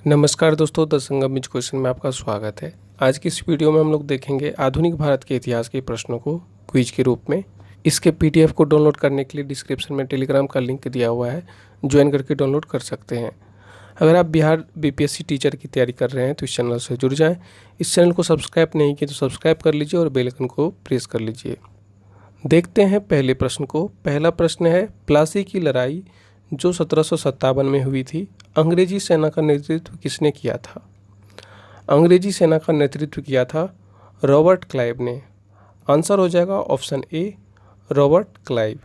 नमस्कार दोस्तों, the Sangam question में आपका स्वागत है। आज की इस वीडियो में हम लोग देखेंगे आधुनिक भारत के इतिहास के प्रश्नों को क्विज के रूप में। इसके पीडीएफ को डाउनलोड करने के लिए डिस्क्रिप्शन में टेलीग्राम का लिंक दिया हुआ है, ज्वाइन करके डाउनलोड कर सकते हैं। अगर आप बिहार बीपीएससी टीचर की तैयारी कर रहे हैं तो इस चैनल से जुड़ जाएँ। इस चैनल को सब्सक्राइब नहीं किया तो सब्सक्राइब कर लीजिए और बेल आइकन को प्रेस कर लीजिए। देखते हैं पहले प्रश्न को। पहला प्रश्न है, प्लासी की लड़ाई जो 1757 में हुई थी, अंग्रेजी सेना का नेतृत्व किसने किया था? अंग्रेजी सेना का नेतृत्व किया था रॉबर्ट क्लाइव ने। आंसर हो जाएगा ऑप्शन ए, रॉबर्ट क्लाइव।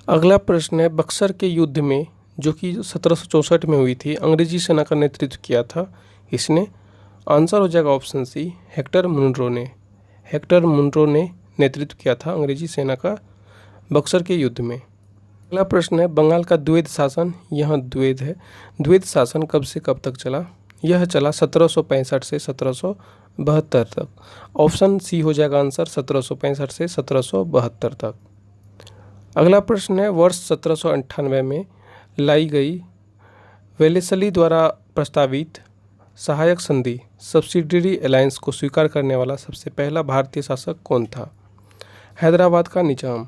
अगला प्रश्न है, बक्सर के युद्ध में जो कि 1764 में हुई थी, अंग्रेजी सेना का नेतृत्व किया था इसने। आंसर हो जाएगा ऑप्शन सी, हेक्टर मुनरो ने। हेक्टर मुनरो ने नेतृत्व किया था अंग्रेजी सेना का बक्सर के युद्ध में। अगला प्रश्न है, बंगाल का द्वैध शासन, यहाँ द्वैध है, द्वैध शासन कब से कब तक चला? यह चला 1765 से 1772 तक। ऑप्शन सी हो जाएगा आंसर, 1765 से 1772 तक। अगला प्रश्न है, वर्ष 1798 में लाई गई वेलेस्ली द्वारा प्रस्तावित सहायक संधि सब्सिडियरी अलायंस को स्वीकार करने वाला सबसे पहला भारतीय शासक कौन था? हैदराबाद का निजाम।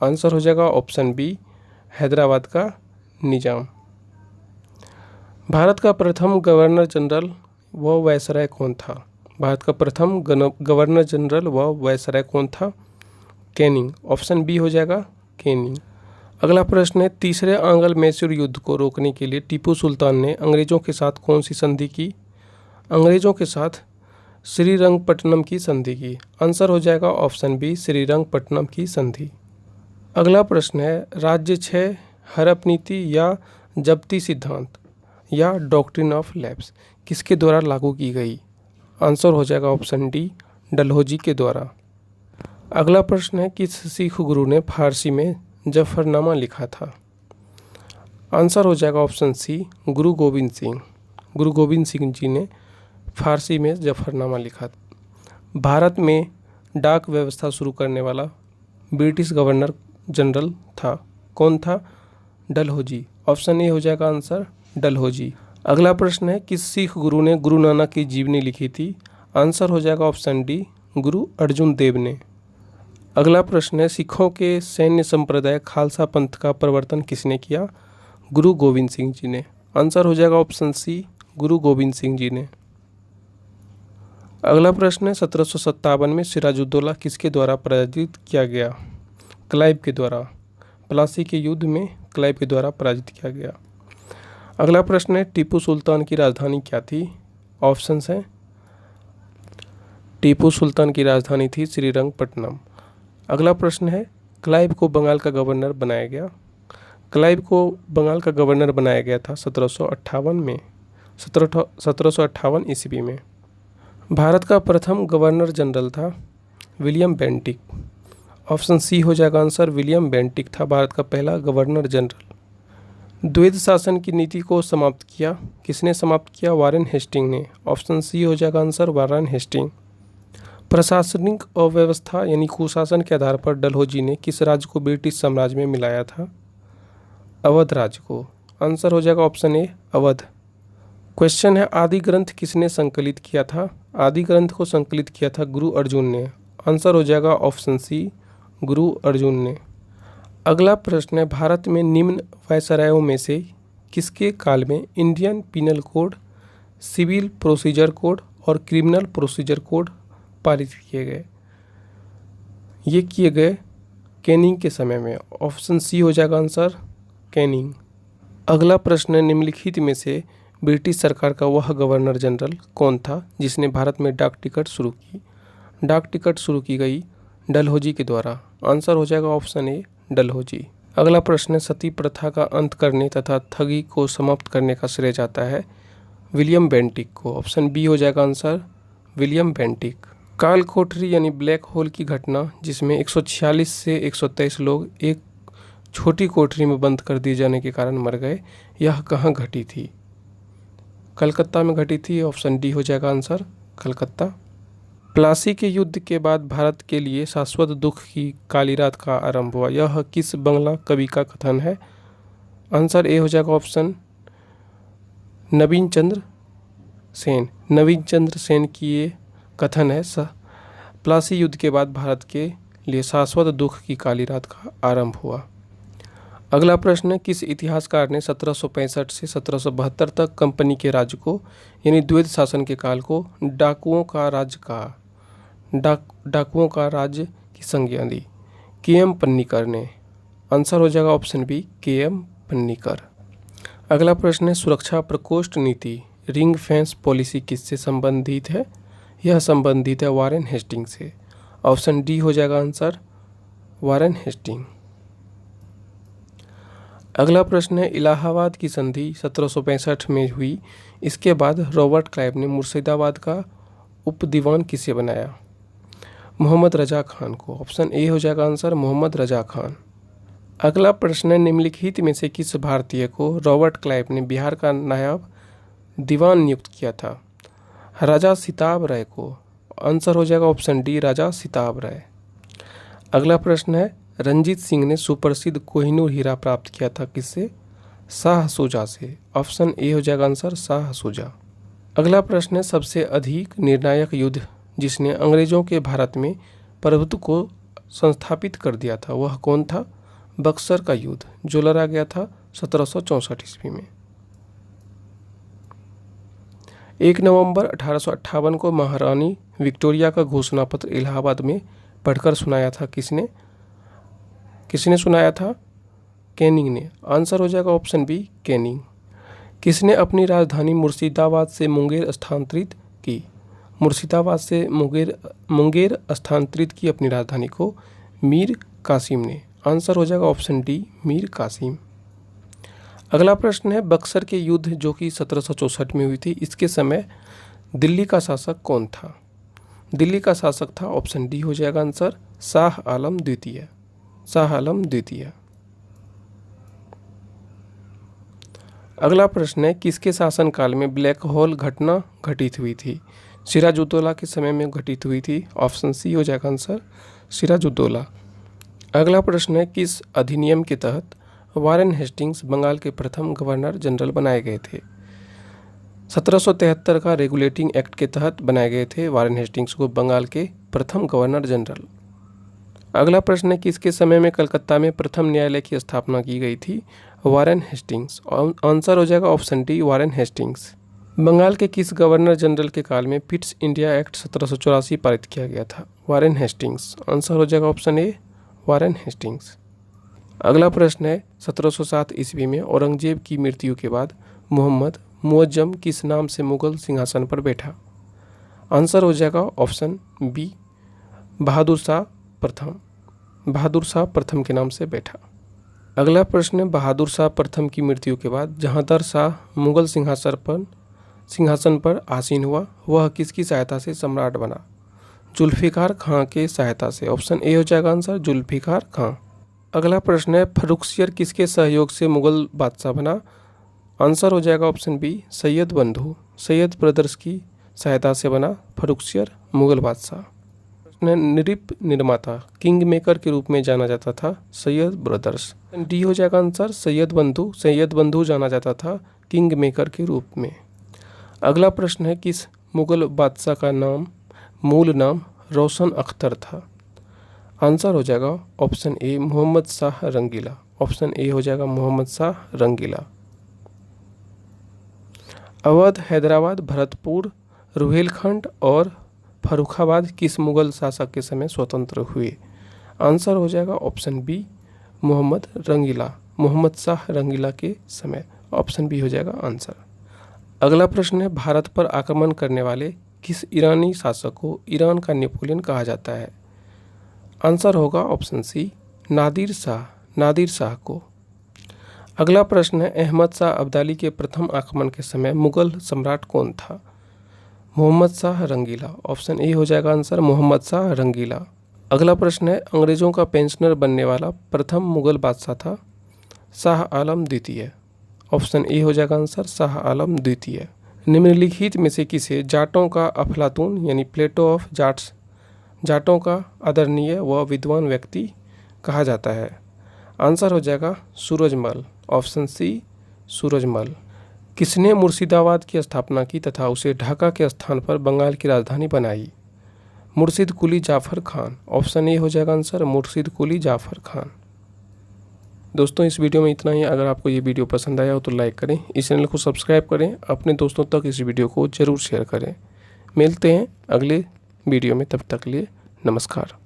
आंसर हो जाएगा ऑप्शन बी, हैदराबाद का निजाम। भारत का प्रथम गवर्नर जनरल व वायसराय कौन था? भारत का प्रथम गवर्नर जनरल व वायसराय कौन था? कैनिंग। ऑप्शन बी हो जाएगा कैनिंग। अगला प्रश्न है, तीसरे आंग्ल मैसूर युद्ध को रोकने के लिए टीपू सुल्तान ने अंग्रेजों के साथ कौन सी संधि की? अंग्रेजों के साथ श्रीरंगपट्टनम की संधि की। आंसर हो जाएगा ऑप्शन बी, श्रीरंगपट्टनम की संधि। अगला प्रश्न है, राज्य क्षय, हड़प नीति या जब्ती सिद्धांत या डॉक्ट्रिन ऑफ लैप्स किसके द्वारा लागू की गई? आंसर हो जाएगा ऑप्शन डी, डलहौजी के द्वारा। अगला प्रश्न है, किस सिख गुरु ने फारसी में जफरनामा लिखा था? आंसर हो जाएगा ऑप्शन सी, गुरु गोविंद सिंह। गुरु गोविंद सिंह जी ने फारसी में जफरनामा लिखा था। भारत में डाक व्यवस्था शुरू करने वाला ब्रिटिश गवर्नर जनरल था, कौन था? डलहौजी। ऑप्शन ए हो जाएगा आंसर, डलहौजी। अगला प्रश्न है, किस सिख गुरु ने गुरु नानक की जीवनी लिखी थी? आंसर हो जाएगा ऑप्शन डी, गुरु अर्जुन देव ने। अगला प्रश्न है, सिखों के सैन्य संप्रदाय खालसा पंथ का प्रवर्तन किसने किया? गुरु गोविंद सिंह जी ने। आंसर हो जाएगा ऑप्शन सी, गुरु गोविंद सिंह जी ने। अगला प्रश्न है, 1757 में सिराजुद्दौला किसके द्वारा पराजित किया गया? क्लाइव के द्वारा। प्लासी के युद्ध में क्लाइव के द्वारा पराजित किया गया। अगला प्रश्न है, टीपू सुल्तान की राजधानी क्या थी? ऑप्शंस हैं, टीपू सुल्तान की राजधानी थी श्रीरंगपट्टनम। अगला प्रश्न है, क्लाइव को बंगाल का गवर्नर बनाया गया। क्लाइव को बंगाल का गवर्नर बनाया गया था 1758 ईस्वी में। भारत का प्रथम गवर्नर जनरल था विलियम बेंटिक। ऑप्शन सी हो जाएगा आंसर, विलियम बेंटिक था भारत का पहला गवर्नर जनरल। द्वैध शासन की नीति को समाप्त किया, किसने समाप्त किया? वारेन हेस्टिंग ने। ऑप्शन सी हो जाएगा आंसर, वारेन हेस्टिंग। प्रशासनिक अव्यवस्था यानी कुशासन के आधार पर डलहौजी ने किस राज्य को ब्रिटिश साम्राज्य में मिलाया था? अवध राज्य को। आंसर हो जाएगा ऑप्शन ए, अवध। क्वेश्चन है, आदि ग्रंथ किसने संकलित किया था? आदि ग्रंथ को संकलित किया था गुरु अर्जुन ने। आंसर हो जाएगा ऑप्शन सी, गुरु अर्जुन ने। अगला प्रश्न है, भारत में निम्न वायसरायों में से किसके काल में Indian penal code, civil procedure code और क्रिमिनल प्रोसीजर कोड पारित किए गए? ये किए गए कैनिंग के समय में। ऑप्शन सी हो जाएगा आंसर, कैनिंग। अगला प्रश्न है, निम्नलिखित में से ब्रिटिश सरकार का वह गवर्नर जनरल कौन था जिसने भारत में डाक टिकट शुरू की? डाक टिकट शुरू की गई डलहौजी के द्वारा। आंसर हो जाएगा ऑप्शन ए, डलहौजी। अगला प्रश्न है, सती प्रथा का अंत करने तथा ठगी को समाप्त करने का श्रेय जाता है विलियम बेंटिक को। ऑप्शन बी हो जाएगा आंसर, विलियम बेंटिक। काल कोठरी यानी ब्लैक होल की घटना जिसमें 146 से 123 लोग एक छोटी कोठरी में बंद कर दिए जाने के कारण मर गए, यह कहाँ घटी थी? कलकत्ता में घटी थी। ऑप्शन डी हो जाएगा आंसर, कलकत्ता। प्लासी के युद्ध के बाद भारत के लिए शाश्वत दुख की काली रात का आरंभ हुआ, यह किस बंगला कवि का कथन है? आंसर ए हो जाएगा ऑप्शन नवीन चंद्र सेन। नवीन चंद्र सेन की ये कथन है, प्लासी युद्ध के बाद भारत के लिए शाश्वत दुख की काली रात का आरंभ हुआ। अगला प्रश्न है, किस इतिहासकार ने 1765 से 1772 तक कंपनी के राज्य को यानी द्वैध शासन के काल को डाकुओं का राज्य कहा? डाकुओं का राज्य की संज्ञा दी? के.एम. पन्नीकर ने। आंसर हो जाएगा ऑप्शन बी, के.एम. पन्नीकर। अगला प्रश्न है, सुरक्षा प्रकोष्ठ नीति रिंग फेंस पॉलिसी किससे संबंधित है? यह संबंधित है वारेन हेस्टिंग से। ऑप्शन डी हो जाएगा आंसर, वारेन हेस्टिंग। अगला प्रश्न है, इलाहाबाद की संधि 1765 में हुई, इसके बाद रॉबर्ट क्लाइव ने मुर्शिदाबाद का उपदीवान किसे बनाया? मोहम्मद रजा खान को। ऑप्शन ए हो जाएगा आंसर, मोहम्मद रजा खान। अगला प्रश्न है, निम्नलिखित में से किस भारतीय को रॉबर्ट क्लाइव ने बिहार का नायब दीवान नियुक्त किया था? राजा सिताब राय को। आंसर हो जाएगा ऑप्शन डी, राजा सिताब राय। अगला प्रश्न है, रंजीत सिंह ने सुप्रसिद्ध कोहिनूर हीरा प्राप्त किया था किससे? शाह शुजा से। ऑप्शन ए हो जाएगा आंसर, शाह शुजा। अगला प्रश्न है, सबसे अधिक निर्णायक युद्ध जिसने अंग्रेजों के भारत में प्रभुत्व को संस्थापित कर दिया था वह कौन था? बक्सर का युद्ध, जो लड़ा गया था 1764 ईस्वी में। 1 नवंबर 1858 को महारानी विक्टोरिया का घोषणा पत्र इलाहाबाद में पढ़कर सुनाया था किसने? किसने सुनाया था? कैनिंग ने। आंसर हो जाएगा ऑप्शन बी, कैनिंग। किसने अपनी राजधानी मुर्शिदाबाद से मुंगेर स्थानांतरित की? मुर्शिदाबाद से मुंगेर स्थानांतरित की अपनी राजधानी को? मीर कासिम ने। आंसर हो जाएगा ऑप्शन डी, मीर कासिम। अगला प्रश्न है, बक्सर के युद्ध जो कि 1764 में हुई थी, इसके समय दिल्ली का शासक कौन था? दिल्ली का शासक था, ऑप्शन डी हो जाएगा आंसर, शाह आलम द्वितीय। शाह आलम द्वितीय। अगला प्रश्न है, किसके शासनकाल में ब्लैक होल घटना घटित हुई थी? सिराजुद्दौला के समय में घटित हुई थी। ऑप्शन सी हो जाएगा आंसर, सिराजुद्दौला। अगला प्रश्न है, किस अधिनियम के तहत वारेन हेस्टिंग्स बंगाल के प्रथम गवर्नर जनरल बनाए गए थे? 1773 का रेगुलेटिंग एक्ट के तहत बनाए गए थे वारेन हेस्टिंग्स को बंगाल के प्रथम गवर्नर जनरल। अगला प्रश्न है, किसके समय में कलकत्ता में प्रथम न्यायालय की स्थापना की गई थी? Warren Hastings. आंसर हो जाएगा option D, Warren Hastings. Bengal के किस गवर्नर जनरल के काल में पिट्स इंडिया एक्ट 1784 पारित किया गया था? Warren Hastings. आंसर हो जाएगा ऑप्शन ए, वारेन हेस्टिंग्स। अगला प्रश्न है, 1707 ईस्वी में औरंगजेब की मृत्यु के बाद मोहम्मद मुअज्जम किस नाम से मुगल सिंहासन पर बैठा? आंसर हो जाएगा ऑप्शन बी, बहादुर शाह प्रथम। बहादुर शाह प्रथम के नाम से बैठा। अगला प्रश्न है, बहादुर शाह प्रथम की मृत्यु के बाद जहांगीर शाह मुगल सिंहासन पर आसीन हुआ, वह किसकी सहायता से सम्राट बना? जुल्फिकार खां के सहायता से। ऑप्शन ए हो जाएगा आंसर, जुल्फिकार खां। अगला प्रश्न है, फर्रुखसियर किसके सहयोग से मुगल बादशाह बना? आंसर हो जाएगा ऑप्शन बी, सैयद बंधु। सैयद ब्रदर्स की सहायता से बना फर्रुखसियर मुगल बादशाह। प्रश्न है, नृप निर्माता किंग मेकर के रूप में जाना जाता था? सैयद ब्रदर्स। डी हो जाएगा आंसर, सैयद बंधु। सैयद बंधु जाना जाता था किंग मेकर के रूप में। अगला प्रश्न है, किस मुगल बादशाह का मूल नाम रोशन अख्तर था? आंसर हो जाएगा option A, Mohammad Shah Rangeela. Option A हो जाएगा मोहम्मद शाह रंगीला। अवध, हैदराबाद, भरतपुर, रुहेलखंड और फर्रुखाबाद किस मुगल शासक के समय स्वतंत्र हुए? आंसर हो जाएगा ऑप्शन बी, मोहम्मद रंगीला। मोहम्मद शाह रंगीला के समय। ऑप्शन बी हो जाएगा आंसर। अगला प्रश्न है, भारत पर आक्रमण करने वाले किस ईरानी शासक को ईरान का नेपोलियन कहा जाता है? आंसर होगा ऑप्शन सी, नादिर शाह को। अगला प्रश्न है, अहमद शाह अब्दाली के प्रथम आक्रमण के समय मुगल सम्राट कौन था? मोहम्मद शाह रंगीला। ऑप्शन ए हो जाएगा आंसर, मोहम्मद शाह रंगीला। अगला प्रश्न है, अंग्रेजों का पेंशनर बनने वाला प्रथम मुगल बादशाह था? शाह आलम द्वितीय। ऑप्शन ए हो जाएगा आंसर, शाह आलम द्वितीय। निम्नलिखित में से किसे जाटों का अफलातून यानी प्लेटो ऑफ जाट्स, जाटों का आदरणीय व विद्वान व्यक्ति कहा जाता है? आंसर हो जाएगा सूरजमल। Option C, Surajmal. किसने मुर्शिदाबाद की स्थापना की तथा उसे ढाका के स्थान पर बंगाल की राजधानी बनाई? मुर्शिद कुली जाफ़र खान। ऑप्शन ए हो जाएगा आंसर, मुर्शिद कुली जाफ़र खान। दोस्तों इस वीडियो में इतना ही। अगर आपको ये वीडियो पसंद आया हो तो लाइक करें, इस चैनल को सब्सक्राइब करें, अपने दोस्तों तक इस वीडियो को ज़रूर शेयर करें। मिलते हैं अगले वीडियो में, तब तक के लिए नमस्कार।